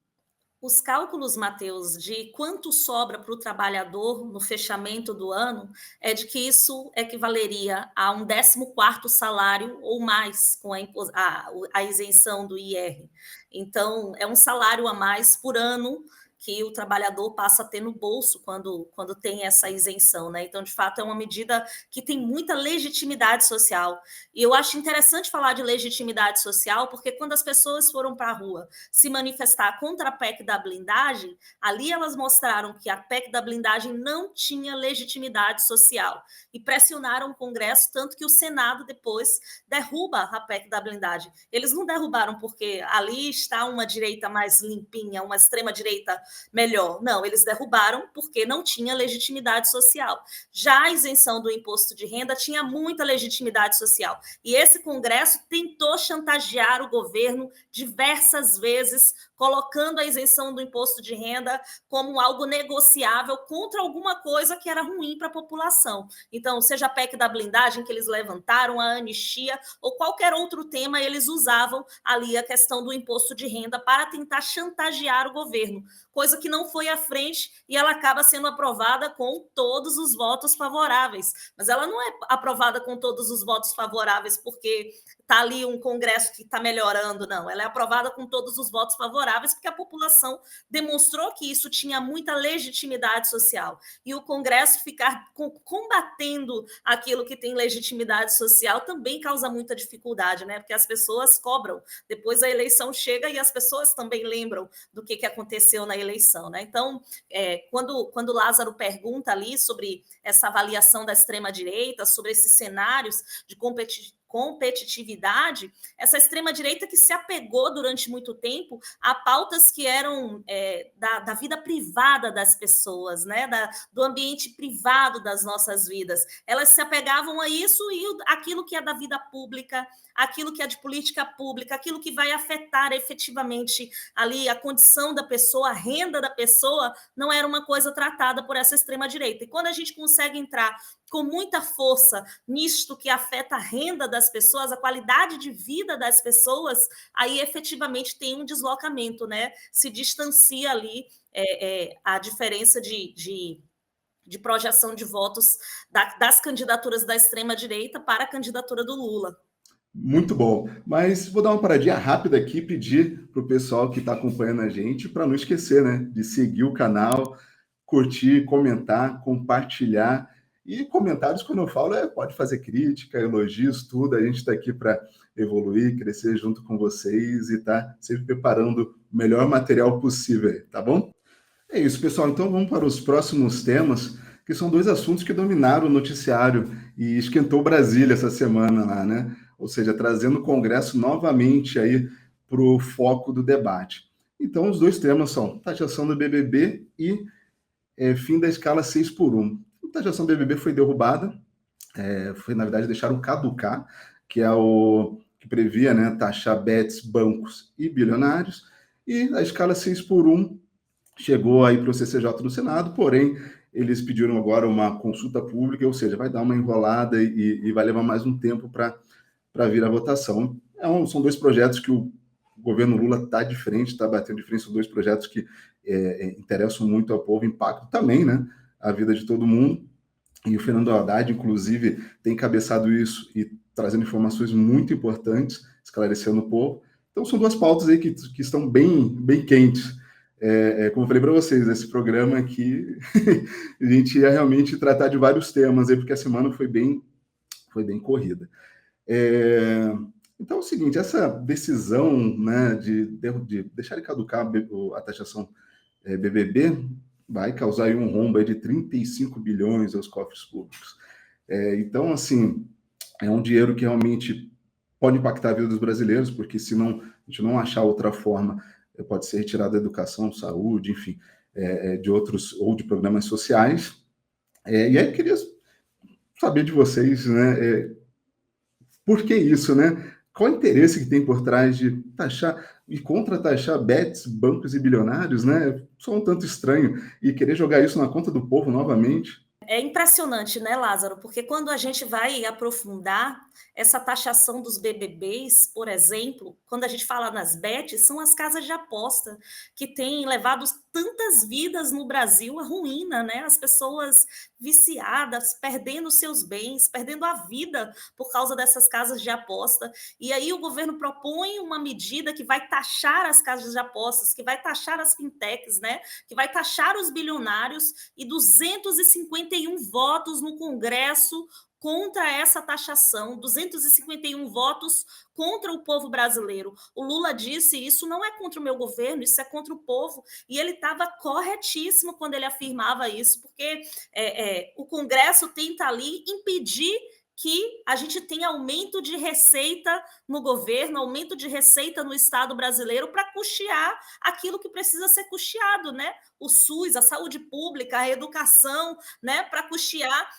Os cálculos, Matheus, de quanto sobra para o trabalhador no fechamento do ano é de que isso equivaleria a um 14º salário ou mais com a isenção do IR. Então, é um salário a mais por ano que o trabalhador passa a ter no bolso quando tem essa isenção, né? Então, de fato, é uma medida que tem muita legitimidade social. E eu acho interessante falar de legitimidade social, porque quando as pessoas foram para a rua se manifestar contra a PEC da blindagem, ali elas mostraram que a PEC da blindagem não tinha legitimidade social e pressionaram o Congresso, tanto que o Senado depois derruba a PEC da blindagem. Eles não derrubaram porque ali está uma direita mais limpinha, uma extrema-direita melhor. Não, eles derrubaram porque não tinha legitimidade social. Já a isenção do imposto de renda tinha muita legitimidade social. E esse Congresso tentou chantagear o governo diversas vezes, colocando a isenção do imposto de renda como algo negociável contra alguma coisa que era ruim para a população. Então, seja a PEC da blindagem que eles levantaram, a anistia, ou qualquer outro tema, eles usavam ali a questão do imposto de renda para tentar chantagear o governo, coisa que não foi à frente e ela acaba sendo aprovada com todos os votos favoráveis. Mas ela não é aprovada com todos os votos favoráveis porque está ali um Congresso que está melhorando, não. Ela é aprovada com todos os votos favoráveis porque a população demonstrou que isso tinha muita legitimidade social. E o Congresso ficar combatendo aquilo que tem legitimidade social também causa muita dificuldade, né? Porque as pessoas cobram. Depois a eleição chega e as pessoas também lembram do que aconteceu na eleição, né? Então, quando Lázaro pergunta ali sobre essa avaliação da extrema-direita, sobre esses cenários de competitividade, essa extrema-direita que se apegou durante muito tempo a pautas que eram da vida privada das pessoas, né? Do ambiente privado das nossas vidas. Elas se apegavam a isso e aquilo que é da vida pública, aquilo que é de política pública, aquilo que vai afetar efetivamente ali a condição da pessoa, a renda da pessoa, não era uma coisa tratada por essa extrema-direita. E quando a gente consegue entrar com muita força nisto que afeta a renda das pessoas, a qualidade de vida das pessoas, aí efetivamente tem um deslocamento, né? Se distancia ali a diferença de projeção de votos das candidaturas da extrema-direita para a candidatura do Lula.
Muito bom. Mas vou dar uma paradinha rápida aqui e pedir para o pessoal que está acompanhando a gente para não esquecer, né? De seguir o canal, curtir, comentar, compartilhar. E comentários, quando eu falo, pode fazer crítica, elogios, tudo. A gente está aqui para evoluir, crescer junto com vocês e tá sempre preparando o melhor material possível, tá bom? É isso, pessoal. Então vamos para os próximos temas, que são dois assuntos que dominaram o noticiário e esquentou Brasília essa semana lá, né? Ou seja, trazendo o Congresso novamente aí para o foco do debate. Então, os dois temas são taxação do BBB e fim da escala 6x1. A taxação do BBB foi derrubada, foi, na verdade, deixaram caducar, que é o que previa, né, taxar bets, bancos e bilionários, e a escala 6x1 chegou aí para o CCJ do Senado, porém, eles pediram agora uma consulta pública, ou seja, vai dar uma enrolada e vai levar mais um tempo para vir a votação. São dois projetos que o governo Lula está de frente, está batendo de frente, são dois projetos que interessam muito ao povo, impactam também, né, a vida de todo mundo, e o Fernando Haddad, inclusive, tem cabeçado isso e trazendo informações muito importantes, esclarecendo o povo. Então, são duas pautas aí que estão bem quentes. Como eu falei para vocês, esse programa aqui, a gente ia realmente tratar de vários temas, aí, porque a semana foi bem corrida. Então é o seguinte, essa decisão, né, de deixar de caducar a taxação BBB vai causar aí um rombo aí de 35 bilhões aos cofres públicos. Então, assim, é um dinheiro que realmente pode impactar a vida dos brasileiros, porque se a gente não achar outra forma, pode ser retirado da educação, saúde, enfim, de outros, ou de programas sociais. E aí eu queria saber de vocês, né, por que isso, né? Qual o interesse que tem por trás de taxar e contra-taxar bets, bancos e bilionários, né? Só um tanto estranho. E querer jogar isso na conta do povo novamente.
É impressionante, né, Lázaro? Porque quando a gente vai aprofundar essa taxação dos BBBs, por exemplo, quando a gente fala nas bets, são as casas de aposta que têm levado tantas vidas no Brasil à ruína, né? As pessoas viciadas, perdendo seus bens, perdendo a vida por causa dessas casas de aposta. E aí o governo propõe uma medida que vai taxar as casas de apostas, que vai taxar as fintechs, né? Que vai taxar os bilionários, e 251 votos no Congresso contra essa taxação, 251 votos contra o povo brasileiro. O Lula disse: isso não é contra o meu governo, isso é contra o povo. E ele estava corretíssimo quando ele afirmava isso, porque o Congresso tenta ali impedir que a gente tenha aumento de receita no governo, aumento de receita no Estado brasileiro para custear aquilo que precisa ser custeado, né? O SUS, a saúde pública, a educação, né? Para custear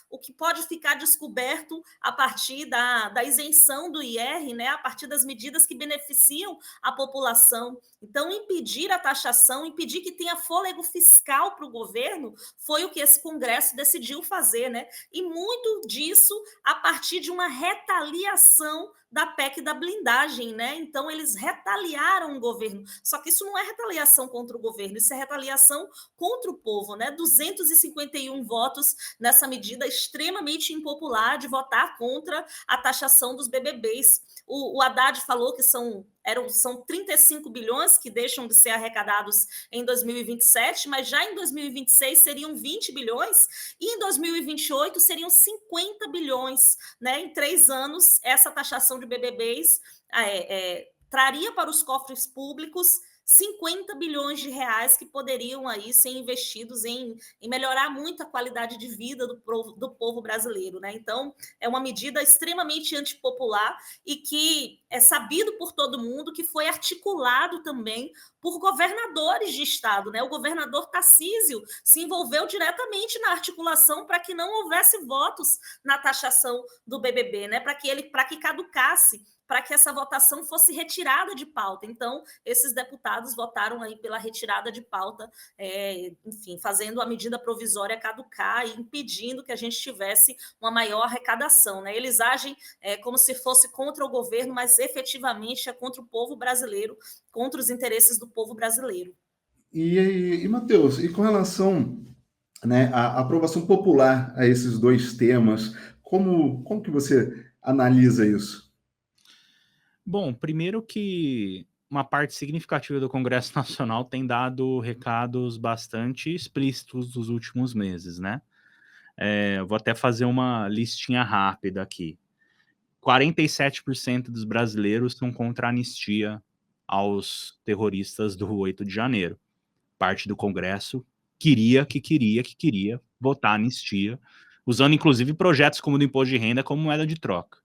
o que pode ficar descoberto a partir da isenção do IR, né? A partir das medidas que beneficiam a população. Então, impedir a taxação, impedir que tenha fôlego fiscal para o governo, foi o que esse Congresso decidiu fazer, né? E muito disso a partir de uma retaliação da PEC da blindagem, né? Então, eles retaliaram o governo. Só que isso não é retaliação contra o governo, isso é retaliação contra o povo, né? 251 votos nessa medida extremamente impopular de votar contra a taxação dos BBBs. O Haddad falou que são 35 bilhões que deixam de ser arrecadados em 2027, mas já em 2026 seriam 20 bilhões e em 2028 seriam 50 bilhões, né? Em 3 anos, essa taxação de BBBs traria para os cofres públicos 50 bilhões de reais que poderiam aí ser investidos em melhorar muito a qualidade de vida do povo brasileiro, né? Então, é uma medida extremamente antipopular e que é sabido por todo mundo que foi articulado também por governadores de estado, né? O governador Tarcísio se envolveu diretamente na articulação para que não houvesse votos na taxação do BBB, né? Para que caducasse, para que essa votação fosse retirada de pauta. Então, esses deputados votaram aí pela retirada de pauta, enfim, fazendo a medida provisória caducar e impedindo que a gente tivesse uma maior arrecadação, né? Eles agem como se fosse contra o governo, mas efetivamente é contra o povo brasileiro, contra os interesses do povo brasileiro.
E Matheus, e com relação, né, à aprovação popular a esses dois temas, como que você analisa isso?
Bom, primeiro que uma parte significativa do Congresso Nacional tem dado recados bastante explícitos dos últimos meses, né? Vou até fazer uma listinha rápida aqui. 47% dos brasileiros são contra a anistia aos terroristas do 8 de janeiro. Parte do Congresso queria votar anistia, usando inclusive projetos como o do imposto de renda como moeda de troca.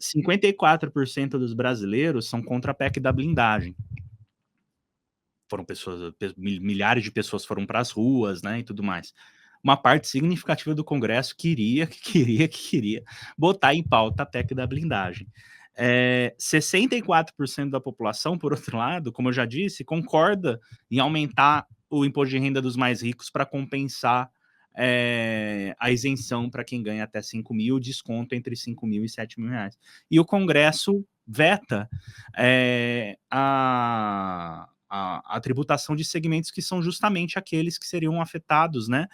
54% dos brasileiros são contra a PEC da blindagem. Milhares de pessoas foram para as ruas, né, e tudo mais. Uma parte significativa do Congresso queria botar em pauta a PEC da blindagem. 64% da população, por outro lado, como eu já disse, concorda em aumentar o imposto de renda dos mais ricos para compensar a isenção para quem ganha até 5 mil, desconto entre 5 mil e 7 mil reais. E o Congresso veta a tributação de segmentos que são justamente aqueles que seriam afetados, né,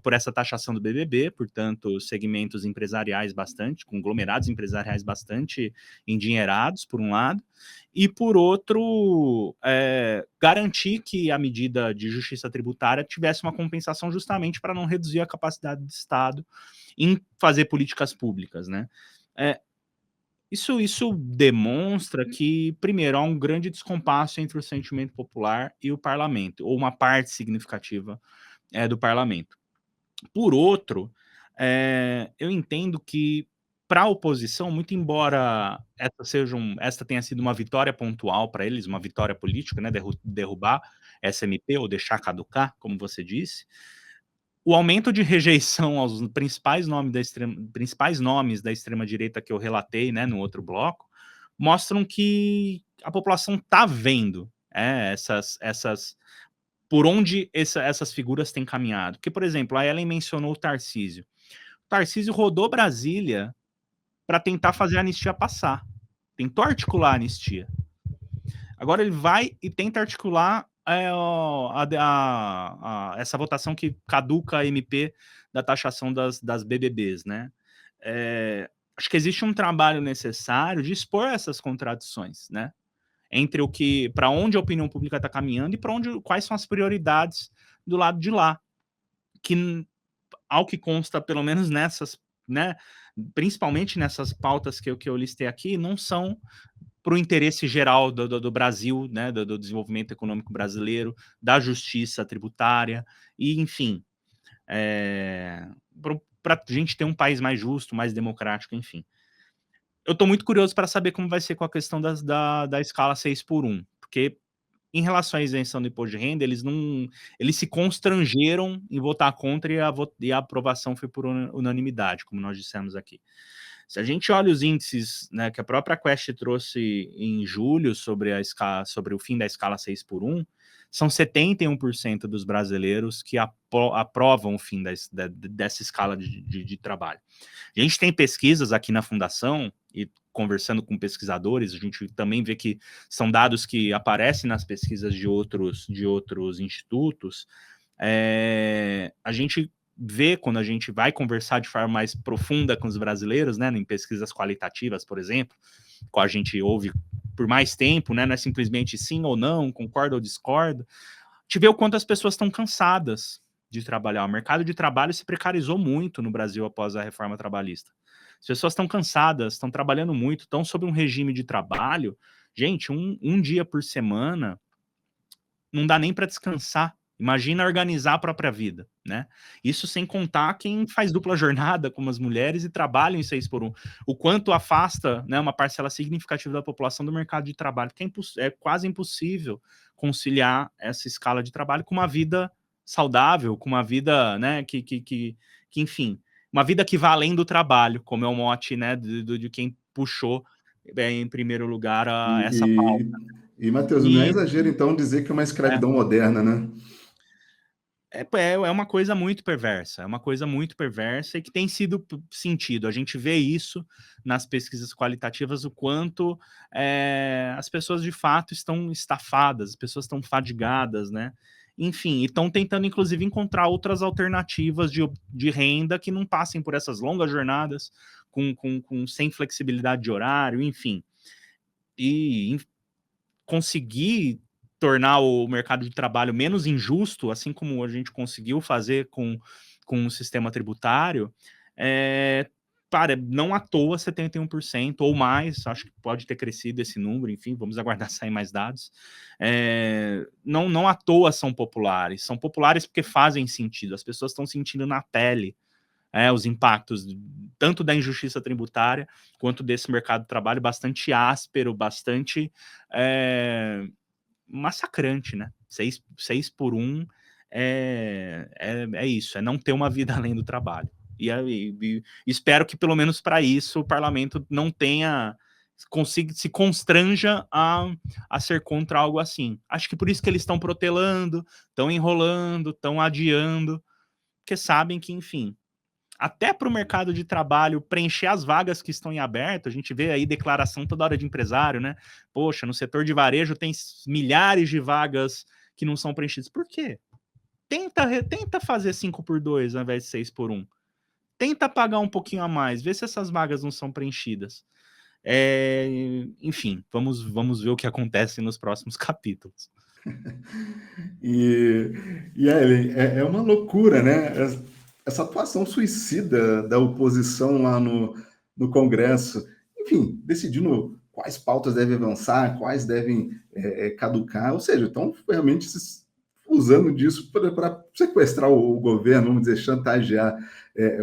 por essa taxação do BBB, portanto, segmentos empresariais conglomerados empresariais bastante endinheirados, por um lado, e por outro, garantir que a medida de justiça tributária tivesse uma compensação justamente para não reduzir a capacidade do Estado em fazer políticas públicas, né. Isso demonstra que, primeiro, há um grande descompasso entre o sentimento popular e o parlamento, ou uma parte significativa do parlamento. Por outro, eu entendo que, para a oposição, muito embora esta tenha sido uma vitória pontual para eles, uma vitória política, né, derrubar essa MP ou deixar caducar, como você disse, o aumento de rejeição aos principais nomes da extrema-direita que eu relatei, né, no outro bloco, mostram que a população está vendo essas por onde essas figuras têm caminhado. Porque, por exemplo, a Ellen mencionou o Tarcísio. O Tarcísio rodou Brasília para tentar fazer a anistia passar. Tentou articular a anistia. Agora ele vai e tenta articular essa votação que caduca a MP da taxação das BBBs, né? Acho que existe um trabalho necessário de expor essas contradições, né? Entre o que, para onde a opinião pública está caminhando e quais são as prioridades do lado de lá, que, ao que consta, pelo menos nessas, né? Principalmente nessas pautas que eu listei aqui, não são para o interesse geral do Brasil, né, do desenvolvimento econômico brasileiro, da justiça tributária, e, enfim, para a gente ter um país mais justo, mais democrático, enfim. Eu estou muito curioso para saber como vai ser com a questão da escala 6x1, porque em relação à isenção do imposto de renda, eles se constrangeram em votar contra e a aprovação foi por unanimidade, como nós dissemos aqui. Se a gente olha os índices, né, que a própria Quest trouxe em julho sobre o fim da escala 6x1, são 71% dos brasileiros que aprovam o fim dessa escala de trabalho. A gente tem pesquisas aqui na Fundação, e conversando com pesquisadores, a gente também vê que são dados que aparecem nas pesquisas de outros institutos. A gente vê, quando a gente vai conversar de forma mais profunda com os brasileiros, né, em pesquisas qualitativas, por exemplo, com a gente ouve por mais tempo, né, não é simplesmente sim ou não, concordo ou discordo, a gente vê o quanto as pessoas estão cansadas de trabalhar. O mercado de trabalho se precarizou muito no Brasil após a reforma trabalhista. As pessoas estão cansadas, estão trabalhando muito, estão sob um regime de trabalho. Gente, um dia por semana não dá nem para descansar. Imagina organizar a própria vida, né? Isso sem contar quem faz dupla jornada, como as mulheres, e trabalham em 6x1. O quanto afasta, né, uma parcela significativa da população do mercado de trabalho, que é quase impossível conciliar essa escala de trabalho com uma vida saudável, com uma vida, né, que enfim, uma vida que vá além do trabalho, como é o mote, né, de quem puxou em primeiro lugar essa pauta.
E Matheus, não é
E
exagero, então, dizer que é uma escravidão moderna, né?
é uma coisa muito perversa, e que tem sido sentido. A gente vê isso nas pesquisas qualitativas, o quanto as pessoas de fato estão estafadas, as pessoas estão fadigadas, né? Enfim, e estão tentando, inclusive, encontrar outras alternativas de renda que não passem por essas longas jornadas, sem flexibilidade de horário, enfim. E conseguir tornar o mercado de trabalho menos injusto, assim como a gente conseguiu fazer com o sistema tributário, não à toa 71% ou mais, acho que pode ter crescido esse número, enfim, vamos aguardar sair mais dados. Não à toa são populares porque fazem sentido, as pessoas estão sentindo na pele os impactos tanto da injustiça tributária quanto desse mercado de trabalho bastante áspero, bastante massacrante, né? 6x1 é isso, é não ter uma vida além do trabalho. E espero que, pelo menos para isso, o parlamento não se constranja a ser contra algo assim. Acho que por isso que eles estão protelando, estão enrolando, estão adiando, porque sabem que, enfim, até para o mercado de trabalho preencher as vagas que estão em aberto, a gente vê aí declaração toda hora de empresário, né? Poxa, no setor de varejo tem milhares de vagas que não são preenchidas. Por quê? Tenta fazer 5x2 ao invés de 6x1. Tenta pagar um pouquinho a mais, vê se essas vagas não são preenchidas. Enfim, vamos ver o que acontece nos próximos capítulos.
E Ellen, é uma loucura, né? Essa atuação suicida da oposição lá no Congresso, enfim, decidindo quais pautas devem avançar, quais devem caducar, ou seja, estão realmente usando disso para sequestrar o governo, vamos dizer, chantagear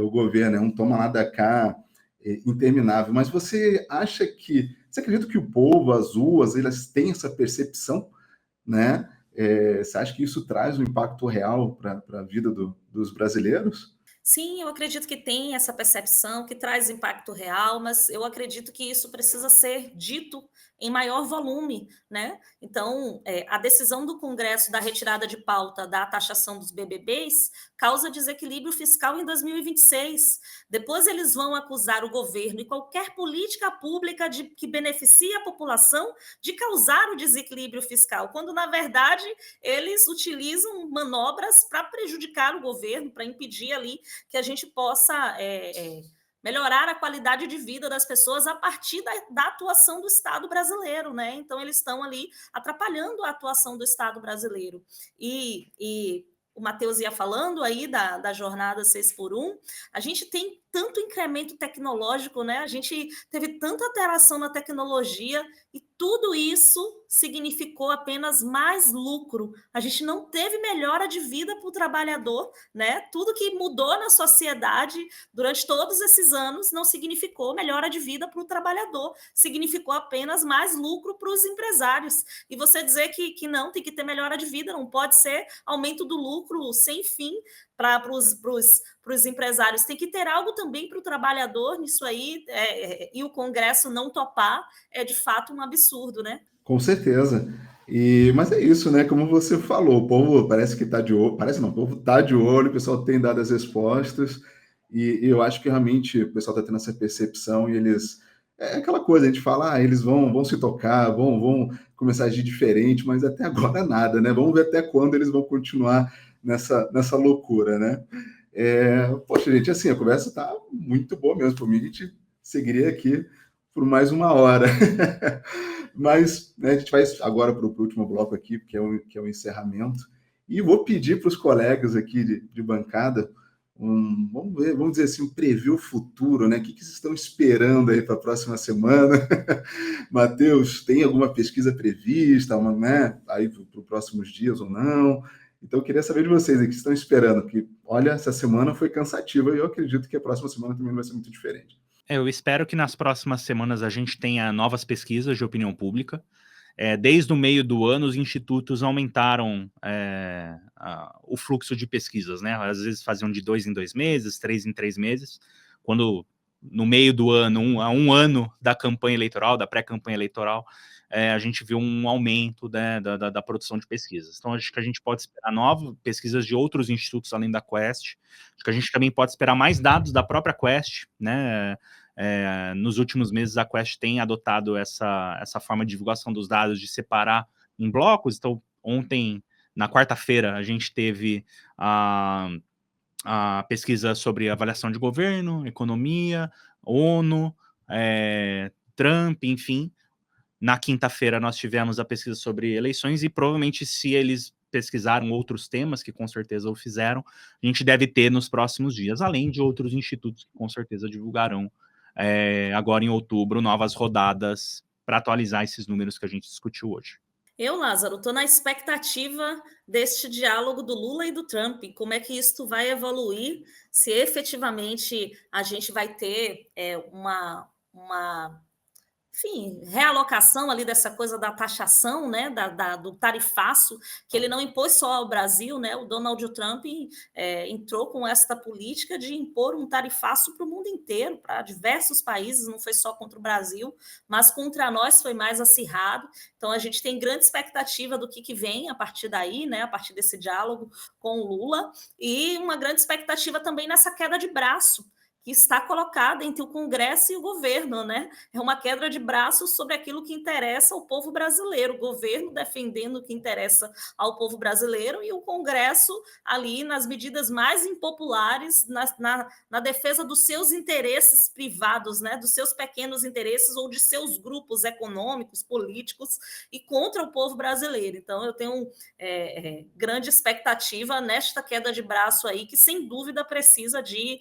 o governo, é um toma lá da cá interminável. Mas você acredita que o povo, as ruas, elas têm essa percepção, né? Você acha que isso traz um impacto real para a vida dos brasileiros?
Sim, eu acredito que tem essa percepção, que traz impacto real, mas eu acredito que isso precisa ser dito em maior volume, né? Então, a decisão do Congresso da retirada de pauta da taxação dos BBBs causa desequilíbrio fiscal em 2026. Depois eles vão acusar o governo e qualquer política pública que beneficie a população de causar o desequilíbrio fiscal, quando, na verdade, eles utilizam manobras para prejudicar o governo, para impedir ali que a gente possa melhorar a qualidade de vida das pessoas a partir da atuação do Estado brasileiro, né? Então, eles estão ali atrapalhando a atuação do Estado brasileiro. E o Matheus ia falando aí da jornada 6x1, a gente tem tanto incremento tecnológico, né? A gente teve tanta alteração na tecnologia e tudo isso significou apenas mais lucro. A gente não teve melhora de vida para o trabalhador, né? Tudo que mudou na sociedade durante todos esses anos não significou melhora de vida para o trabalhador, significou apenas mais lucro para os empresários. E você dizer que não, tem que ter melhora de vida, não pode ser aumento do lucro sem fim para os empresários. Tem que ter algo também para o trabalhador nisso aí, e o Congresso não topar é de fato um absurdo, né?
Com certeza. Mas é isso, né? Como você falou, o povo parece que está de olho, parece não, o povo está de olho, o pessoal tem dado as respostas, e eu acho que realmente o pessoal está tendo essa percepção e eles. É aquela coisa, a gente fala, eles vão se tocar, vão começar a agir diferente, mas até agora nada, né? Vamos ver até quando eles vão continuar nessa loucura, né? Poxa, gente, assim, a conversa está muito boa mesmo. Por mim, a gente seguiria aqui por mais uma hora. Mas, né, a gente vai agora para o último bloco aqui, que é o encerramento. E vou pedir para os colegas aqui de bancada, vamos dizer assim, um preview futuro, né? O que vocês estão esperando aí para a próxima semana? Matheus, tem alguma pesquisa prevista, né, aí para os próximos dias ou não? Então, eu queria saber de vocês aí, o que estão esperando, que, olha, essa semana foi cansativa e eu acredito que a próxima semana também vai ser muito diferente.
Eu espero que nas próximas semanas a gente tenha novas pesquisas de opinião pública. Desde o meio do ano, os institutos aumentaram o fluxo de pesquisas, né? Às vezes faziam de 2 em 2 meses, 3 em 3 meses, quando no meio do ano, a um ano da campanha eleitoral, da pré-campanha eleitoral, a gente viu um aumento, né, da produção de pesquisas. Então, acho que a gente pode esperar novas pesquisas de outros institutos além da Quest. Acho que a gente também pode esperar mais dados da própria Quest, né? Nos últimos meses, a Quest tem adotado essa forma de divulgação dos dados, de separar em blocos. Então, ontem, na quarta-feira, a gente teve a pesquisa sobre avaliação de governo, economia, ONU, Trump, enfim. Na quinta-feira, nós tivemos a pesquisa sobre eleições e provavelmente, se eles pesquisaram outros temas, que com certeza o fizeram, a gente deve ter nos próximos dias, além de outros institutos que com certeza divulgarão agora em outubro novas rodadas para atualizar esses números que a gente discutiu hoje.
Eu, Lázaro, estou na expectativa deste diálogo do Lula e do Trump, como é que isso vai evoluir, se efetivamente a gente vai ter uma enfim, realocação ali dessa coisa da taxação, né, do tarifaço, que ele não impôs só ao Brasil, né, o Donald Trump entrou com esta política de impor um tarifaço para o mundo inteiro, para diversos países, não foi só contra o Brasil, mas contra nós foi mais acirrado. Então, a gente tem grande expectativa do que vem a partir daí, né, a partir desse diálogo com o Lula, e uma grande expectativa também nessa queda de braço, que está colocada entre o Congresso e o governo, né? É uma queda de braços sobre aquilo que interessa ao povo brasileiro, o governo defendendo o que interessa ao povo brasileiro e o Congresso ali nas medidas mais impopulares, na defesa dos seus interesses privados, né? Dos seus pequenos interesses ou de seus grupos econômicos, políticos e contra o povo brasileiro. Então, eu tenho grande expectativa nesta queda de braço aí, que sem dúvida precisa de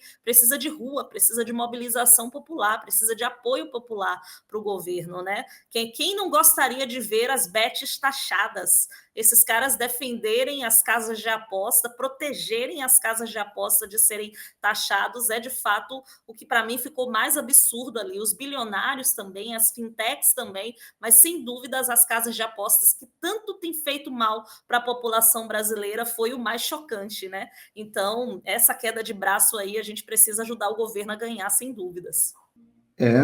rua, precisa de mobilização popular, precisa de apoio popular para o governo, né? Quem não gostaria de ver as bets taxadas, esses caras defenderem as casas de aposta, protegerem as casas de aposta de serem taxados, de fato o que para mim ficou mais absurdo ali. Os bilionários também, as fintechs também, mas sem dúvidas as casas de apostas que tanto têm feito mal para a população brasileira foi o mais chocante, né? Então, essa queda de braço aí, a gente precisa ajudar o governo a ganhar, sem dúvidas.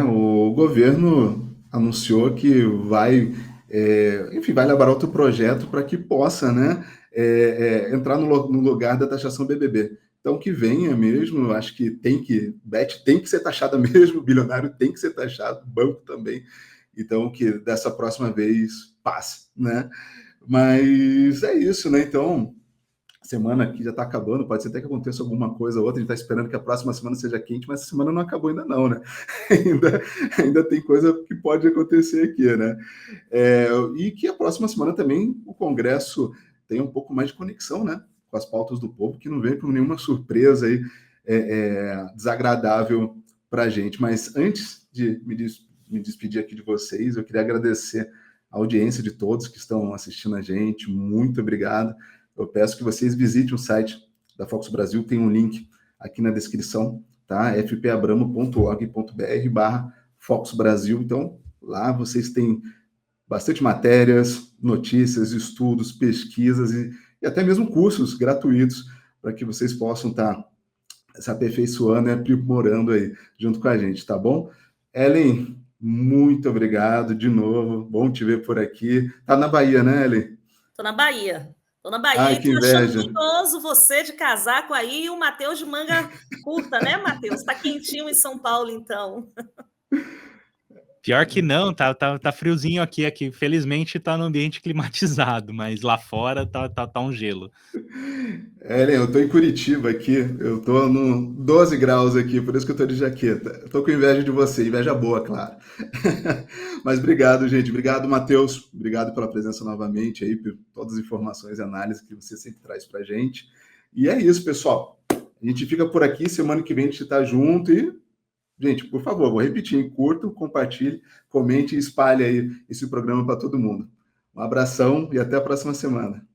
O governo anunciou que vai, enfim, vai elaborar outro projeto para que possa, né, entrar no lugar da taxação BBB. Então, que venha mesmo, eu acho que Bet tem que ser taxada mesmo, bilionário tem que ser taxado, banco também. Então, que dessa próxima vez passe, né? Mas é isso, né? Então, semana aqui já está acabando, pode ser até que aconteça alguma coisa ou outra, a gente está esperando que a próxima semana seja quente, mas essa semana não acabou ainda não, né? ainda tem coisa que pode acontecer aqui, né? E que a próxima semana também o Congresso tem um pouco mais de conexão, né? Com as pautas do povo, que não vem com nenhuma surpresa aí desagradável para a gente. Mas antes de me despedir aqui de vocês, eu queria agradecer a audiência de todos que estão assistindo a gente, muito obrigado. Eu peço que vocês visitem o site da Fox Brasil, tem um link aqui na descrição, tá? fpabramo.org.br/Fox Brasil. Então, lá vocês têm bastante matérias, notícias, estudos, pesquisas e até mesmo cursos gratuitos para que vocês possam estar se aperfeiçoando e aprimorando aí junto com a gente, tá bom? Ellen, muito obrigado de novo. Bom te ver por aqui. Tá na Bahia, né, Ellen?
Tô na Bahia. E
Ai, que
tô achando
inveja.
gostoso você de casaco aí e o Matheus de manga curta, né, Matheus? Tá quentinho em São Paulo, então.
Pior que não, tá friozinho aqui. Felizmente tá no ambiente climatizado, mas lá fora tá um gelo.
Ellen, eu tô em Curitiba aqui, eu tô no 12 graus aqui, por isso que eu tô de jaqueta. Eu tô com inveja de você, inveja boa, claro. Mas obrigado, gente. Obrigado, Matheus. Obrigado pela presença novamente aí, por todas as informações e análises que você sempre traz pra gente. E é isso, pessoal. A gente fica por aqui, semana que vem a gente tá junto e, gente, por favor, vou repetir, curta, compartilhe, comente e espalhe aí esse programa para todo mundo. Um abração e até a próxima semana.